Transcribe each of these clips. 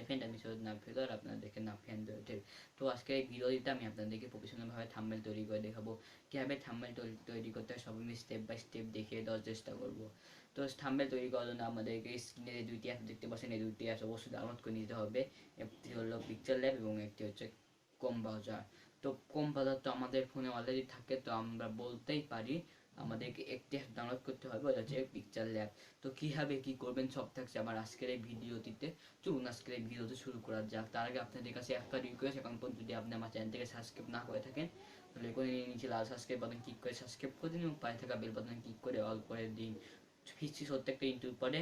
Hi friend, আমি সৈয়দ নাফি আর আপনারা দেখেন নাফি অ্যান্ড্রয়েডের। তো আজকে এই ভিডিওতে আমি আপনাদেরকে প্রফেশনালভাবে থাম্বনেল তৈরি করে দেখাবো। কীভাবে থাম্বনেল তৈরি করতে হয় সব আমি স্টেপ বাই স্টেপ দেখিয়ে দেওয়ার চেষ্টা করবো। তো থাম্বনেল তৈরি করার জন্য আমাদেরকে স্ক্রিনে যে দুইটি অ্যাপ দেখতে পাচ্ছেন, এই দুইটি অ্যাপ অবশ্যই ডাউনলোড করে নিতে হবে। একটি হলো পিকচার ল্যাব এবং একটি হচ্ছে কম ব্রাউজার। তো কম ব্রাউজার তো আমাদের ফোনে অলরেডি থাকে, তো আমরা বলতেই পারি আমাদেরকে একটি অ্যাপ ডাউনলোড করতে হবে, ওটা হচ্ছে পিকচার ল্যাব। তো কীভাবে কী করবেন সব থাকছে আমার আজকের এই ভিডিওটিতে। চলুন আজকের এই ভিডিওতে শুরু করা যাক। তার আগে আপনাদের কাছে একটা রিকোয়েস্ট, এখন পর্যন্ত যদি আপনি আমার চ্যানেলটিকে সাবস্ক্রাইব না করে থাকেন তাহলে করে নিচে লাল সাবস্ক্রাইব বাটন ক্লিক করে সাবস্ক্রাইব করে দিন এবং পাশে থাকা বেল বাটন ক্লিক করে অল করে দিন। ফিরছি সত্যি একটা ইন্টারভিউ পরে,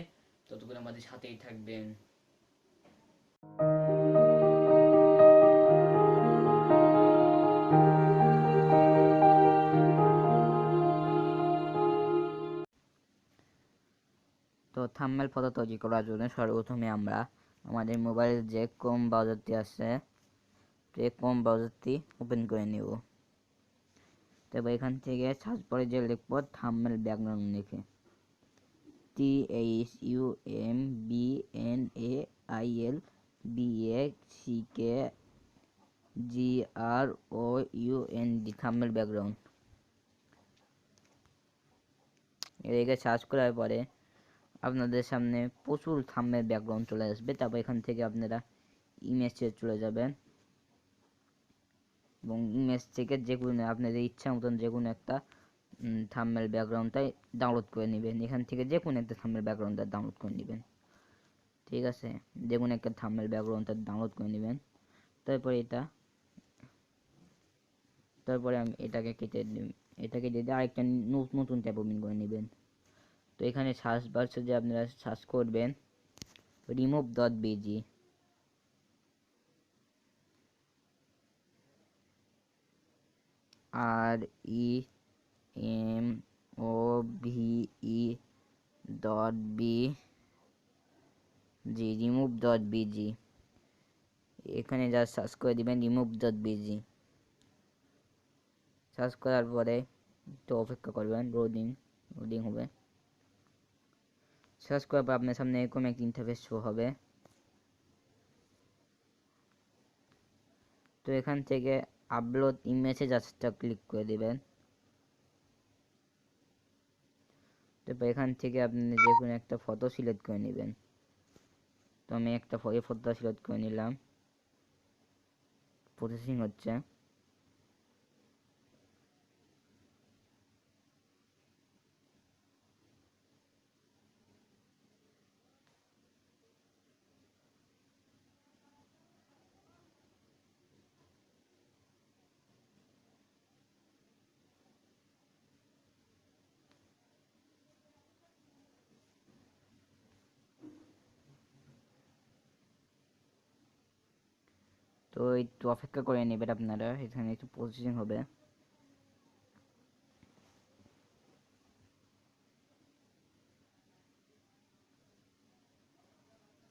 ততক্ষণ আমাদের সাথেই থাকবেন। তো থাম্বনেল ফটো তৈরি করার জন্য সর্বপ্রথমে আমরা আমাদের মোবাইলের যে ক্রোম ব্রাউজারটি আছে সেই ক্রোম ব্রাউজারটি ওপেন করে নেব। তারপর এখান থেকে সার্চ পরে যে লিখব থাম্বনেল ব্যাকগ্রাউন্ড লিখে THUMBNAILBACKGROUND থাম্বনেল ব্যাকগ্রাউন্ড এদিকে সার্চ করার পরে আপনাদের সামনে প্রচুর থাম্বনেল ব্যাকগ্রাউন্ড চলে আসবে। তারপর এখান থেকে আপনারা ইমেজে চলে যাবেন এবং ইমেজ থেকে যে কোনো আপনাদের ইচ্ছা মতন যে কোনো একটা থাম্বনেল ব্যাকগ্রাউন্ডটাই ডাউনলোড করে নেবেন। এখান থেকে যে কোনো একটা থাম্বনেল ব্যাকগ্রাউন্ডটা ডাউনলোড করে নেবেন, ঠিক আছে? যে কোনো একটা থাম্বনেল ব্যাকগ্রাউন্ডটা ডাউনলোড করে নেবেন। তারপরে আমি এটাকে কেটে দিয়ে আরেকটা নতুন ট্যাব ওপেন করে নেবেন। তো এখানে সার্চ বাক্সে যে আপনারা সার্চ করবেন remove.bg, remove.bg, এখানে যা সার্চ করে দিবেন remove.bg। সার্চ করার পরে একটু অপেক্ষা করবেন, লোডিং হবে। সার্চ করার পর আপনার সামনে এরকম একটা ইন্টারফেস শো হবে। তো এখান থেকে আপলোড ইমেজে জাস্টটা ক্লিক করে দিবেন। তারপর এখান থেকে আপনি যে কোনো একটা ফটো সিলেক্ট করে নেবেন। তো আমি একটা ফটো সিলেক্ট করে নিলাম, প্রসেসিং হচ্ছে। তো একটু অপেক্ষা করে নেবেন আপনারা, এখানে একটু প্রসেসিং হবে।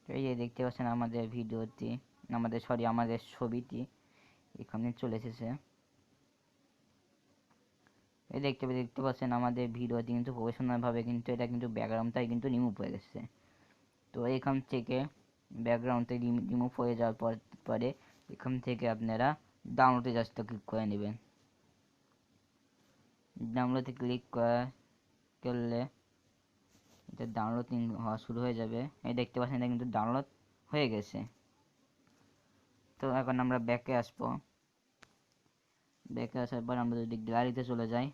তো এই যে দেখতে পাচ্ছেন আমাদের ভিডিওটি, আমাদের ছবিটি এখানে চলে এসেছে। এই দেখতে পাচ্ছেন আমাদের ভিডিওটি কিন্তু প্রফেশনাল ভাবে কিন্তু এটা কিন্তু ব্যাকগ্রাউন্ডটাই কিন্তু রিমুভ হয়ে গেছে। তো এখান থেকে ব্যাকগ্রাউন্ডটা রিমুভ হয়ে যাওয়ার পরে এখান থেকে আপনারা ডাউনলোডে জাস্ট ক্লিক করে নেবেন। ডাউনলোডে ক্লিক করলে এটা ডাউনলোডিং হওয়া শুরু হয়ে যাবে। এই দেখতে পাচ্ছেন এটা কিন্তু ডাউনলোড হয়ে গেছে। তো এখন আমরা ব্যাকে আসবো। ব্যাকে আসার পর আমরা যদি গ্যালারিতে চলে যাই,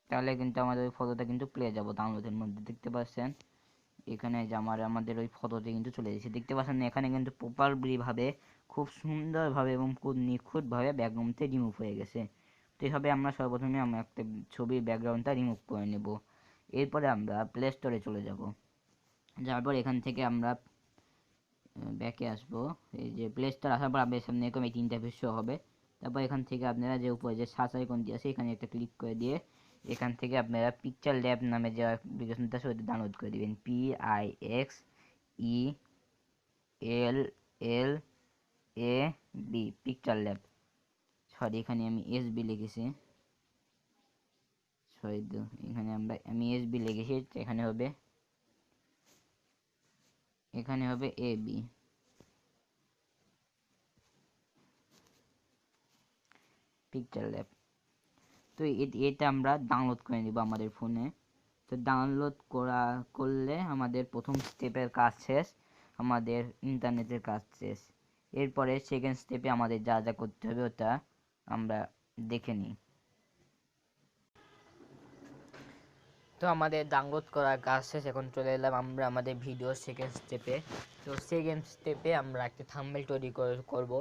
তাহলে কিন্তু আমাদের ওই ফটোটা কিন্তু পেয়ে যাবো ডাউনলোডের মধ্যে। দেখতে পাচ্ছেন এখানে যে আমাদের ওই ফটোটি কিন্তু চলে এসেছে। দেখতে পাচ্ছেন এখানে কিন্তু প্রপারলি ভাবে, খুব সুন্দরভাবে এবং খুব নিখুঁতভাবে ব্যাকগ্রাউন্ডটা রিমুভ হয়ে গেছে। তো এইভাবে আমরা সর্বপ্রথমে আমরা একটা ছবির ব্যাকগ্রাউন্ডটা রিমুভ করে নেব। এরপরে আমরা প্লে স্টোরে চলে যাব। যাওয়ার পর এখান থেকে আমরা ব্যাকে আসবো। এই যে প্লে স্টোর আসার পর আপনাদের সামনে এরকম এই ইন্টারফেস শো হবে। তারপর এখান থেকে আপনারা যে উপরে যে সার্চ আইকনটি আছে এখানে একটা ক্লিক করে দিয়ে এখান থেকে আপনারা পিকচার ল্যাব নামে যে অ্যাপ্লিকেশনটা আছে ওটা ডাউনলোড করে দিবেন। PIXELLAB, picture lab. সরি, এখানে আমি SB লিখেছি, সরি, এখানে আমি এসবি লিখেছি, এখানে হবে এ বি পিকচার ল্যাব। তো এটা আমরা ডাউনলোড করে নিব আমাদের ফোনে। তো ডাউনলোড করলে আমাদের প্রথম স্টেপের কাজ শেষ, আমাদের ইন্টারনেটের কাজ শেষ। এরপরে সেকেন্ড স্টেপে আমাদের যা যা করতে হবে ওটা আমরা দেখে নিই। তো আমাদের ডাউনলোড করার কাজ শেষ, এখন চলে এলাম আমরা আমাদের ভিডিও সেকেন্ড স্টেপে। তো সেকেন্ড স্টেপে আমরা একটা থাম্বনেল তৈরি করব।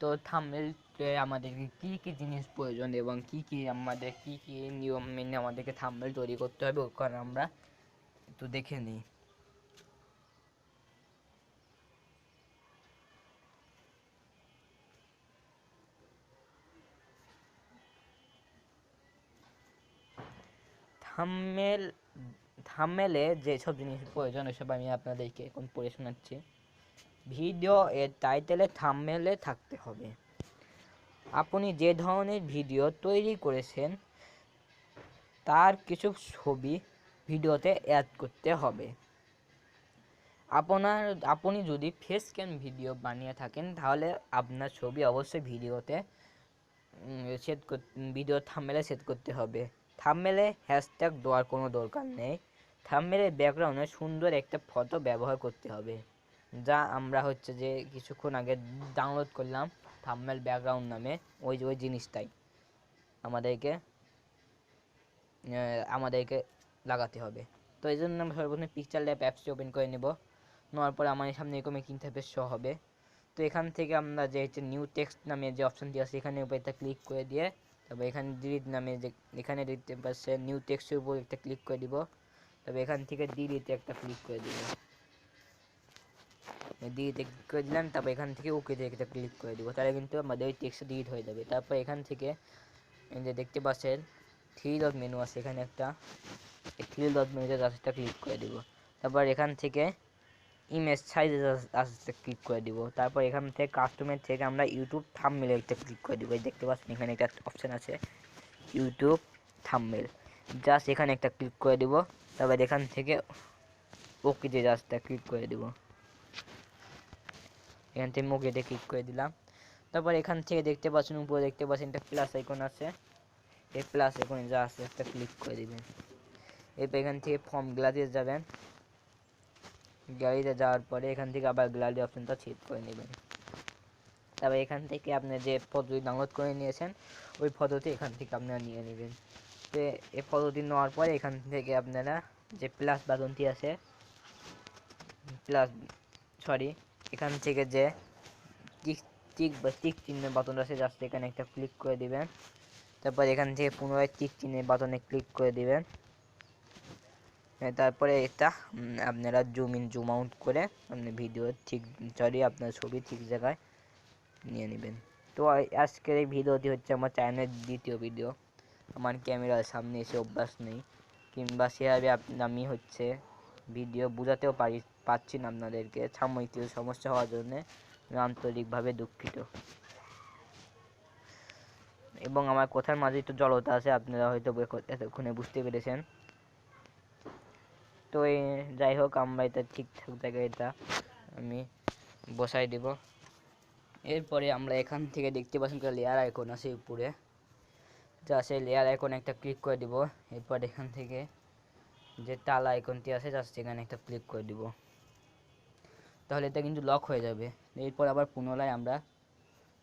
তো থাম্বনেলে আমাদের কি কি জিনিস প্রয়োজন এবং কি কি নিয়ম মেনে আমাদেরকে থাম্বনেল তৈরি করতে হবে ওখানে আমরা একটু দেখে নিই। থাম্বনেলে যেসব জিনিস প্রয়োজন ওইসব আমি আপনাদেরকে এখন পড়ে শোনাচ্ছি। ভিডিও এর টাইটেলে থাম্বনেলে থাকতে হবে। আপনি যে ধরনের ভিডিও তৈরি করেছেন তার কিছু ছবি ভিডিওতে অ্যাড করতে হবে। আপনি যদি ফেস ক্যাম ভিডিও বানিয়ে থাকেন তাহলে আপনার ছবি অবশ্যই ভিডিও থাম্বনেলে সেট করতে হবে। থাম্বনেলে হ্যাশট্যাগ দেওয়ার কোনো দরকার নেই। থাম্বনেলের ব্যাকগ্রাউন্ডে সুন্দর একটা ফটো ব্যবহার করতে হবে, যা আমরা যে কিছুক্ষণ আগে ডাউনলোড করলাম থাম্বনেল ব্যাকগ্রাউন্ড নামে ওই জিনিসটাই আমাদেরকে লাগাতে হবে। তো এই জন্য আমরা সর্বপ্রথমে পিকচার ল্যাব অ্যাপসটি ওপেন করে নেব। নেওয়ার পরে আমাদের সামনে এরকম একটা ইন্টারফেস শো হবে। তো এখান থেকে আমরা যে নিউ টেক্সট নামে যে অপশনটি আছে এখানে উপর একটা ক্লিক করে দিয়ে তবে এখানে ডিলিট নামে যে এখানে দেখতে পাচ্ছেন নিউ টেক্সটের উপর একটা ক্লিক করে দিব। তবে এখান থেকে ডিলিটে একটা ক্লিক করে দিব। ডিলিটে ক্লিক করে দিলাম, তারপর এখান থেকে ওকেতে একটা ক্লিক করে দিব। তাহলে কিন্তু আমাদের ওই টেক্সট ডিলিট হয়ে যাবে। তারপর এখান থেকে যে দেখতে পাচ্ছেন থ্রি ডট মেনু আছে, এখানে একটা থ্রি ডট মেনুতে একটা ক্লিক করে দিব। তারপর এখান থেকে ইমেজ সাইজ আসতে ক্লিক করে দিব। তারপর এখান থেকে কাস্টমের থেকে আমরা ইউটিউব থাম্বনেল একটা ক্লিক করে দিব। দেখতে পাচ্ছেন এখানে একটা অপশন আছে ইউটিউব থাম্বনেল, জাস্ট এখানে একটা ক্লিক করে দিব। তারপর এখান থেকে ওকেতে জাস্ট ক্লিক করে দিব। এখান থেকে ওকেতে ক্লিক করে দিলাম। তারপর এখান থেকে দেখতে পাচ্ছেন উপরে দেখতে পাচ্ছেন একটা প্লাস আইকন আছে, এই প্লাস আইকনে যা আছে একটা ক্লিক করে দিবেন। এরপর এখান থেকে ফর্ম গ্যালারিতে যাবেন। গ্যালারিতে যাওয়ার পরে এখান থেকে আবার গ্যালারি অপশনটা সিলেক্ট করে নেবেন। তারপর এখান থেকে আপনি যে ফটোটি ডাউনলোড করে নিয়েছেন ওই ফটোটি এখান থেকে আপনারা নিয়ে নেবেন। তো এই ফটোটি নেওয়ার পরে এখান থেকে আপনারা যে প্লাস বাটনটি আছে এখান থেকে যে টিক চিহ্নের বাটন আছে জাস্ট এখানে একটা ক্লিক করে দিবেন। তারপর এখান থেকে পুনরায় টিক চিহ্নের বাটনে ক্লিক করে দিবেন। তারপরে এটা আপনারা জুম ইন জুম আউট করে আপনি আপনার ছবি ঠিক জায়গায় নিয়ে নেবেন। তো আজকের এই ভিডিওটি হচ্ছে আমার চ্যানেলের দ্বিতীয় ভিডিও। আমার ক্যামেরার সামনে এসে অভ্যাস নেই, কিংবা সেভাবে আমি ভিডিও বোঝাতেও পারছি না আপনাদেরকে। সাময়িক কিছু সমস্যা হওয়ার জন্য আমি আন্তরিকভাবে দুঃখিত। এবং আমার কথার মাঝে একটু জড়তা আছে, আপনারা হয়তো এতক্ষণে বুঝতে পেরেছেন। তো যাই হোক, আমরা এটা ঠিকঠাক জায়গায় এটা আমি বসাই দেব। এরপরে আমরা এখান থেকে দেখতে পাচ্ছেন একটা লেয়ার আইকন আছে উপরে, জাস্ট এই লেয়ার আইকনে একটা ক্লিক করে দিব। এরপর এখান থেকে যে তালা আইকনটি আছে জাস্ট এখানে একটা ক্লিক করে দিব। তাহলে এটা কিন্তু লক হয়ে যাবে। এরপর আবার পুনরায় আমরা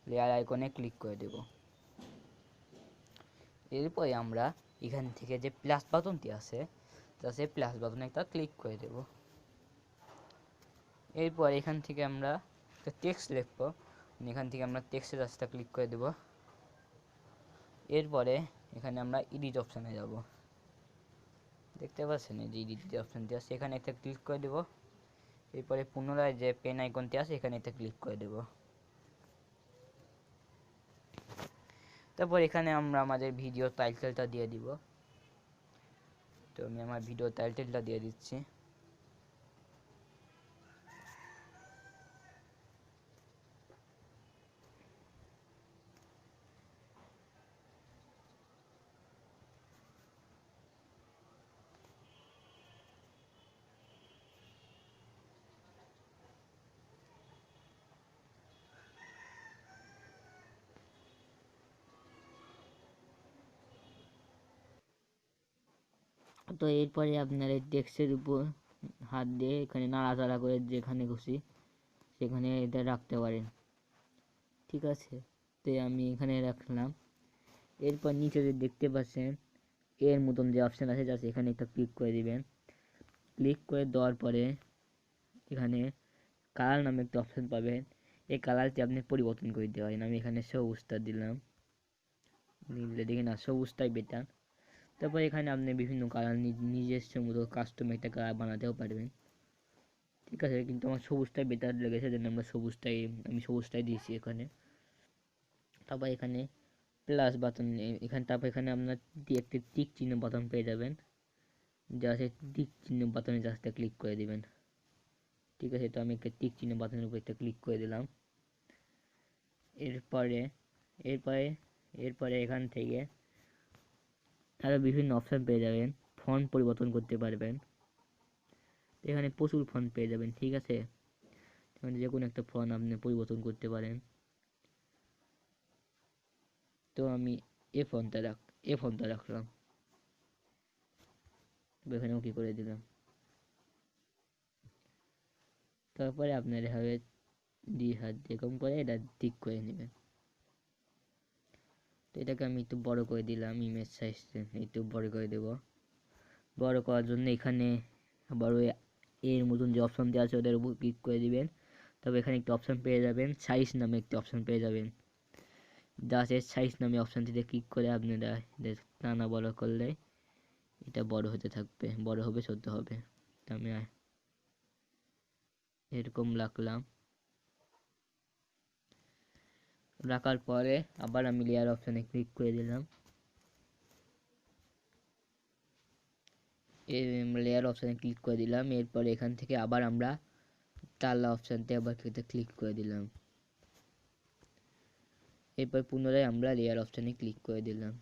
লেয়ার আইকনে ক্লিক করে দেব। এরপরে আমরা এখান থেকে যে প্লাস বাটনটি আছে জাস্ট এই প্লাস বাটনে একটা ক্লিক করে দেব। এরপর এখান থেকে আমরা একটা টেক্সট লিখব, এখান থেকে আমরা টেক্সটের রাস্তা ক্লিক করে দেব। এরপরে এখানে আমরা এডিট অপশানে যাব। দেখতে পাচ্ছেন এই যে এডিট অপশানটি আছে এখানে একটা ক্লিক করে দেব। এরপরে পুনরায় যে পেন আইকনটি আছে এখানে একটা ক্লিক করে দেব। তারপর এখানে আমরা আমাদের ভিডিও টাইটেলটা দিয়ে দিব। তো আমি আমার ভিডিও টাইটেলটা দিয়ে দিচ্ছি। তো এরপরে আপনার এই টেক্সটের উপর হাত দিয়ে এখানে নাড়াচাড়া করে যেখানে খুশি সেখানে এটা রাখতে পারেন, ঠিক আছে। তো আমি এখানে রাখলাম। এরপর নিচে যে দেখতে পাচ্ছেন এর মতন যে অপশান আছে জাস্ট এখানে একটা ক্লিক করে দিবেন। ক্লিক করে দেওয়ার পরে এখানে কালার নামে একটা অপশান পাবেন, এই কালারটি আপনি পরিবর্তন করে দিতে পারেন। আমি এখানে সবুজটা দিলাম, দিলে দেখি না সবুজটাই বেটার। তারপর এখানে আপনি বিভিন্ন কালার নিজস্ব মতো কাস্টম একটা কালার বানাতেও পারবেন, ঠিক আছে। কিন্তু আমার সবুজটাই বেটার লেগেছে, জন্য আমি সবুজটাই দিয়েছি এখানে। তারপর এখানে প্লাস বাটন, তারপর এখানে আপনার একটি টিক চিহ্ন বাটন পেয়ে যাবেন, জাস্ট এই টিক চিহ্ন বাটনে জাস্ট ক্লিক করে দিবেন, ঠিক আছে। তো আমি একটা টিক চিহ্ন বাটনের উপর একটা ক্লিক করে দিলাম। এরপরে এরপরে এরপরে এখান থেকে আরও বিভিন্ন অপশান পেয়ে যাবেন, ফন্ট পরিবর্তন করতে পারবেন। এখানে প্রচুর ফন্ট পেয়ে যাবেন, ঠিক আছে। এখানে যে কোনো একটা ফন্ট আপনি পরিবর্তন করতে পারেন। তো আমি এ ফন্টটা রাখলাম, এখানে ওকে করে দিলাম। তারপরে আপনার এভাবে হাত দিয়ে কম করে এটা ঠিক করে নেবেন। তো এটাকে আমি একটু বড় করে দিলাম, ইমেজ সাইজ একটু বড় করে দেব। বড় করার জন্য এখানে আবার ওই এর মতন যে অপশানটি আছে ওটার উপর ক্লিক করে দিবেন। তবে এখানে একটা অপশান পেয়ে যাবেন, সাইজ নামে একটি অপশান পেয়ে যাবেন। জাস্ট এর সাইজ নামে অপশানটিতে ক্লিক করে আপনারা টানা বড় করলে এটা বড় হতে থাকবে, বড় হবে, ছোট হবে। আমি এরকম রাখলাম। রাখার পরে আবার আমি লেয়ার অপশানে ক্লিক করে দিলাম। লেয়ার অপশানে ক্লিক করে দিলাম। এরপরে এখান থেকে আবার আমরা টালা অপশানতে আবার ক্লিক করে দিলাম। এরপর পুনরায় আমরা লেয়ার অপশানে ক্লিক করে দিলাম।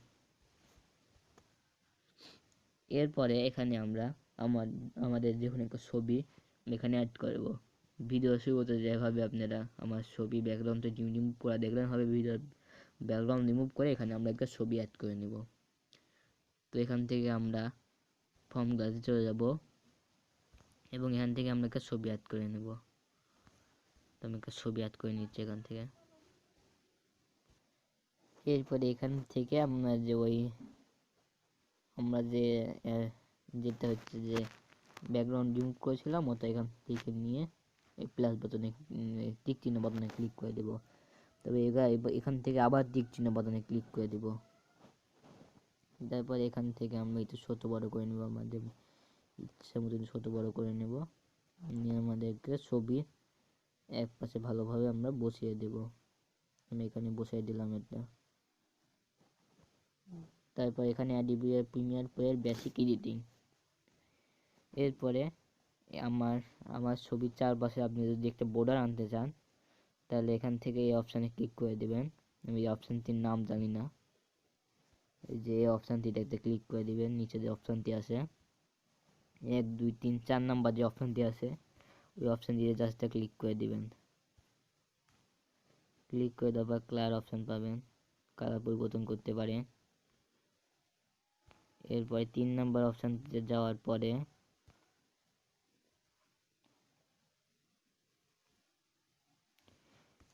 এরপরে এখানে আমরা আমাদের যে কোনো একটা ছবি এখানে অ্যাড করব। ভিডিও শুরুতে যেভাবে আপনারা আমার ছবি ব্যাকগ্রাউন্ডে রিমুভ করা দেখলেন, হবে ভিডিও ব্যাকগ্রাউন্ড রিমুভ করে এখানে আমরা একটা ছবি অ্যাড করে নেব। তো এখান থেকে আমরা ফর্ম গ্লাসে চলে যাব এবং এখান থেকে আমরা একটা ছবি অ্যাড করে নেব। তো আমি একটা ছবি অ্যাড করে নিচ্ছি এখান থেকে। এরপরে এখান থেকে আমরা যেটা হচ্ছে যে ব্যাকগ্রাউন্ড রিমুভ করেছিলাম ওটা এখান থেকে নিয়ে এই প্লাস বাটনে টিক চিহ্ন বাটনে ক্লিক করে দেব। তবে এখান থেকে আবার টিক চিহ্ন বাটনে ক্লিক করে দেব। তারপর এখান থেকে আমরা একটু ছোট বড় করে নেব, আমাদের ইচ্ছা মতন ছোট বড় করে নেব, নিয়ে আমাদেরকে ছবি এক পাশে ভালোভাবে আমরা বসিয়ে দেব। আমি এখানে বসিয়ে দিলাম এটা। তারপর এখানে অ্যাডোবি প্রিমিয়ার প্রোয়ের বেসিক এডিটিং। এরপরে আমার আমার ছবির চারপাশে আপনি যদি একটা বর্ডার আনতে চান তাহলে এখান থেকে এই অপশানে ক্লিক করে দেবেন। আমি এই অপশানটির নাম জানি না, এই যে এই অপশানটিতে ক্লিক করে দিবেন। নিচে যে অপশানটি আছে 1 2 3 4 নাম্বার যে অপশানটি আছে ওই অপশানটিতে জাস্ট ক্লিক করে দিবেন। ক্লিক করে দেওয়ার পর কালার অপশান পাবেন, কালার পরিবর্তন করতে পারেন। এরপরে 3 নাম্বার অপশানটিতে যাওয়ার পরে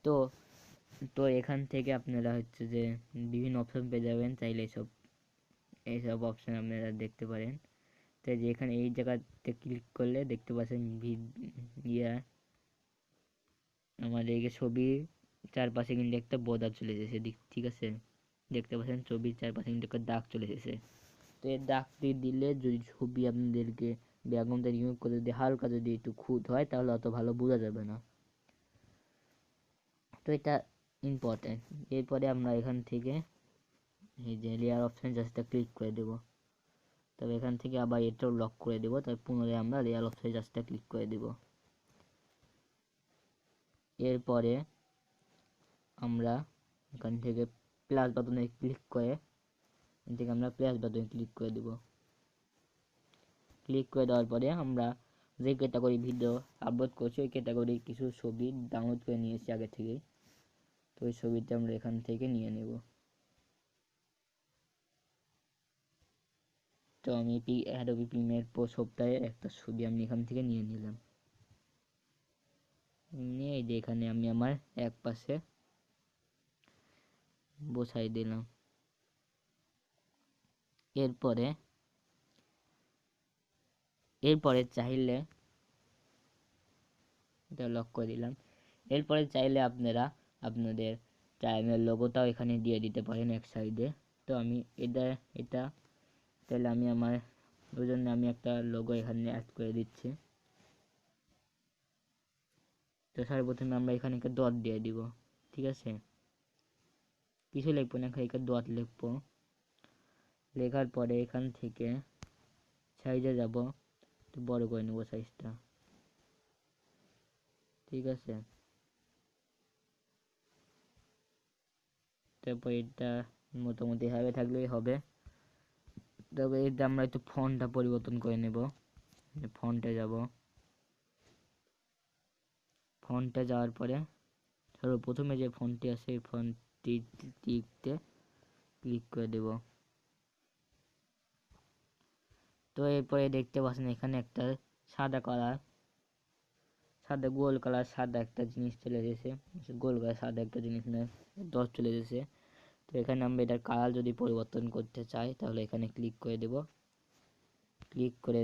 তো তো এখান থেকে আপনারা হচ্ছে যে বিভিন্ন অপশন পেয়ে যাবেন, চাইলে এইসব অপশন আপনারা দেখতে পারেন। তো যে এখানে এই জায়গাতে ক্লিক করলে দেখতে পাচ্ছেন আমাদের এই ছবির চারপাশে কিন্তু একটা বর্ডার চলে এসেছে, ঠিক আছে। দেখতে পাচ্ছেন ছবির চারপাশে কিন্তু একটা দাগ চলে এসেছে। তো এই দাগটি দিলে যদি ছবি আপনাদেরকে ব্যাকগ্রাউন্ডটা রিমুভ করে যদি হালকা যদি একটু খুঁত হয় তাহলে অত ভালো বোঝা যাবে না। তো এটা ইম্পর্টেন্ট। এরপরে আমরা এখান থেকে এই যে লেয়ার অপশান জাস্ট ক্লিক করে দেব। তবে এখান থেকে আবার এটাও লক করে দেব, তবে পুনরায় আমরা লেয়ার অপশানে জাস্ট ক্লিক করে দেব। এরপরে আমরা এখান থেকে প্লাস বাটনে ক্লিক করে এখান থেকে আমরা প্লাস বাটনে ক্লিক করে দেব। ক্লিক করে দেওয়ার পরে আমরা যে ক্যাটাগরি ভিডিও আপলোড করছি ওই ক্যাটাগরির কিছু ছবি ডাউনলোড করে নিয়েছি আগে থেকে। তো ওই ছবিটা আমরা এখান থেকে নিয়ে নেব। তো আমি অ্যাডোবি প্রিমিয়ার প্রো সফটওয়্যারের একটা ছবি আমি এখান থেকে নিয়ে নিলাম, নিয়ে এই যে এখানে আমি আমার এক পাশে বসাই দিলাম। এরপরে চাইলে এটা লক করে দিলাম। এরপরে চাইলে আপনারা আপনাদের চ্যানেলের লোগোটাও এখানে দিয়ে দিতে পারেন এক সাইডে। তো আমি এটা তাহলে আমি আমার ওই জন্য আমি একটা লোগো এখানে অ্যাড করে দিচ্ছি। তো সর্বপ্রথমে আমরা এখানে একটা ডট দিয়ে দিব, ঠিক আছে, কিছু লিখবো না, এখানে ডট লিখবো। লেখার পরে এখান থেকে সাইজে যাব, একটু বড় করে নেবো সাইজটা, ঠিক আছে। তারপর এটা মোটামুটি এভাবে থাকলেই হবে। তবে এটা আমরা একটু ফন্টটা পরিবর্তন করে নেব। ফন্টে যাব, ফন্টে যাওয়ার পরে সর্বপ্রথমে যে ফন্টটি আছে এই ফন্টটিতে ক্লিক করে দেব। তো এরপরে দেখতে পাচ্ছেন এখানে একটা সাদা কালার, সাদা গোল কালার সাদা একটা জিনিস চলে এসেছে, গোল কালার সাদা একটা জিনিস না ডট চলে এসেছে। তো এখানে আমরা এটার কালার যদি পরিবর্তন করতে চাই তাহলে এখানে ক্লিক করে দেব। ক্লিক করে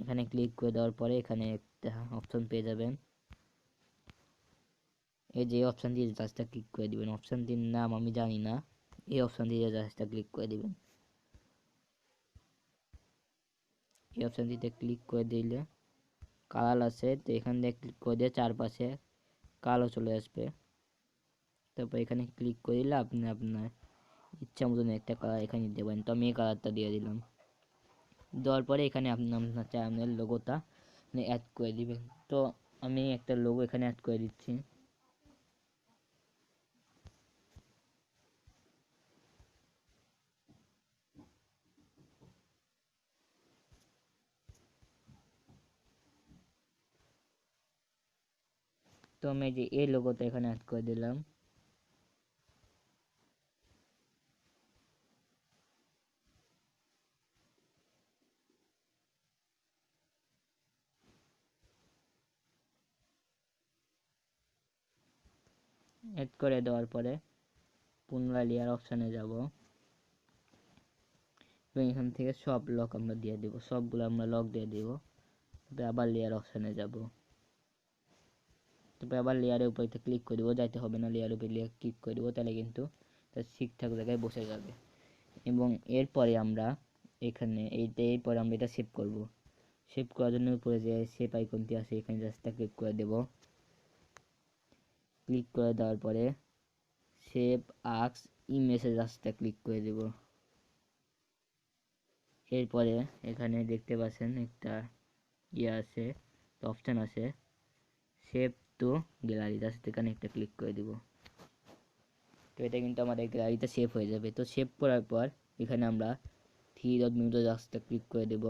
এখানে ক্লিক করে দেওয়ার পরে এখানে একটা অপশন পেয়ে যাবেন, এই যে অপশন দিয়ে জাস্টটা ক্লিক করে দিবেন। অপশনটির নাম আমি জানি না, এই অপশন দিয়ে জাস্টটা ক্লিক করে দিবেন। এই অপশনটিতে ক্লিক করে দিলে কালার আছে, তো এখান থেকে ক্লিক করে দিয়ে চারপাশে কালো চলে আসবে। তারপর এখানে ক্লিক করে দিলে আপনি আপনার ইচ্ছা মতন একটা কালার এখানে দেবেন। তো আমি এই কালারটা দিয়ে দিলাম। দেওয়ার পরে এখানে আপনি আপনার চ্যানেলের লোগোটা অ্যাড করে দিবেন। তো আমি একটা লোগো এখানে অ্যাড করে দিচ্ছি। তো আমি যে এই লোগোটা এখানে অ্যাড করে দিলাম। অ্যাড করে দেওয়ার পরে পুনরায় লেয়ার অপশানে যাব এবং এখান থেকে সব লক আমরা দিয়ে দেব, সবগুলো আমরা লক দিয়ে দেব। তারপরে আবার লেয়ার অপশানে যাব, তারপরে আবার লেয়ারের উপরে ক্লিক করে দেবো, যাইতে হবে না, লেয়ারের উপরে ক্লিক করে দেবো, তাহলে কিন্তু তার ঠিকঠাক জায়গায় বসে যাবে। এবং এরপরে আমরা এখানে এরপরে আমরা এটা সেভ করব। সেভ করার জন্য উপরে যে সেভ আইকনটি আছে এখানে জাস্টটা ক্লিক করে দেব। ক্লিক করে দেওয়ার পরে সেভ আক্স ইমেজে জাস্টটা ক্লিক করে দেব। এরপরে এখানে দেখতে পাচ্ছেন একটা আছে, অপশান আছে সেভ টু গ্যালারি, জাস্ট এখানে একটা ক্লিক করে দিব। তো এটা কিন্তু আমাদের গ্যালারিতে সেভ হয়ে যাবে। তো সেভ করার পর এখানে আমরা 3.মিনিটে জাস্টটা ক্লিক করে দেব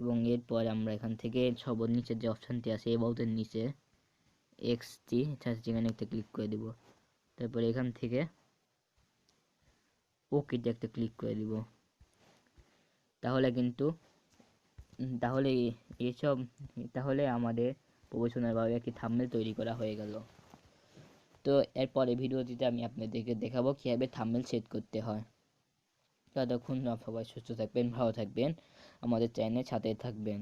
এবং এরপর আমরা এখান থেকে সবার নিচের যে অপশানটি আছে এবাউটের নিচে এক্সটি যেখানে একটা ক্লিক করে দেব। তারপর এখান থেকে ওকেতে একটা ক্লিক করে দিব। তাহলে কিন্তু তাহলে আমাদের প্রফেশনালভাবে একটি থাম্বনেল তৈরি করা হয়ে গেল। তো এরপরে ভিডিওটিতে আমি আপনাদেরকে দেখাবো কীভাবে থাম্বনেল সেট করতে হয়। ততক্ষণ সবাই সুস্থ থাকবেন, ভালো থাকবেন, আমাদের চ্যানেলের সাথে থাকবেন।